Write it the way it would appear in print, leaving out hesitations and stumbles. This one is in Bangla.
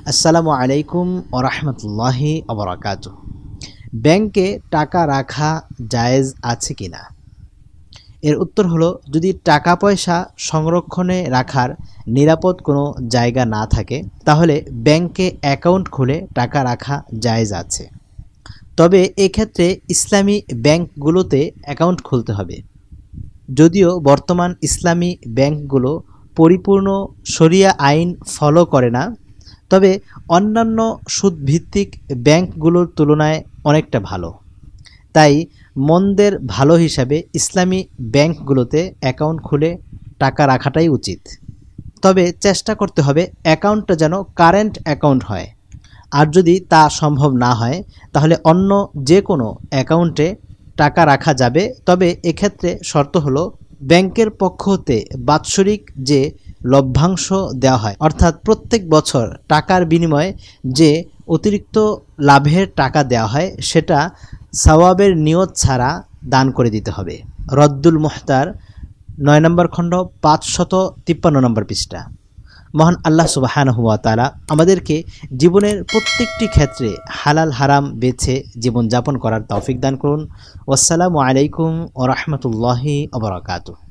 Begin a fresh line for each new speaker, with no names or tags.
আসসালামু আলাইকুম ওয়া রাহমাতুল্লাহি ওয়া বারাকাতুহু। ব্যাংকে টাকা রাখা জায়েজ আছে কিনা? এর উত্তর হলো, যদি টাকা পয়সা সংরক্ষণে রাখার নিরাপদ কোনো জায়গা না থাকে তাহলে ব্যাংকে অ্যাকাউন্ট খুলে টাকা রাখা জায়েজ আছে। তবে এক্ষেত্রে ইসলামী ব্যাংকগুলোতে অ্যাকাউন্ট খুলতে হবে। যদিও বর্তমান ইসলামী ব্যাংকগুলো পরিপূর্ণ শরিয়া আইন ফলো করে না, তবে অন্যান্য সুদভিত্তিক ব্যাংকগুলোর তুলনায় অনেকটা ভালো। তাই মন্দের ভালো হিসাবে ইসলামী ব্যাংকগুলোতে অ্যাকাউন্ট খুলে টাকা রাখাটাই উচিত। তবে চেষ্টা করতে হবে অ্যাকাউন্টটা যেন কারেন্ট অ্যাকাউন্ট হয়। আর যদি তা সম্ভব না হয় তাহলে অন্য যে কোনো অ্যাকাউন্টে টাকা রাখা যাবে। তবে এক্ষেত্রে শর্ত হলো, ব্যাংকের পক্ষ হতে বাৎসরিক যে লভ্যাংশ দেওয়া হয়, অর্থাৎ প্রত্যেক বছর টাকার বিনিময়ে যে অতিরিক্ত লাভের টাকা দেওয়া হয় সেটা সওয়াবের নিয়ত ছাড়া দান করে দিতে হবে। রদ্দুল মুহতার 9 নম্বর খণ্ড 553 নম্বর পৃষ্ঠা। মহান আল্লাহ সুবহানাহু ওয়া তাআলা আমাদেরকে জীবনের প্রত্যেকটি ক্ষেত্রে হালাল হারাম বেছে জীবনযাপন করার তৌফিক দান করুন। আসসালামু আলাইকুম ওয়া রাহমাতুল্লাহি ওয়া বারাকাতুহু।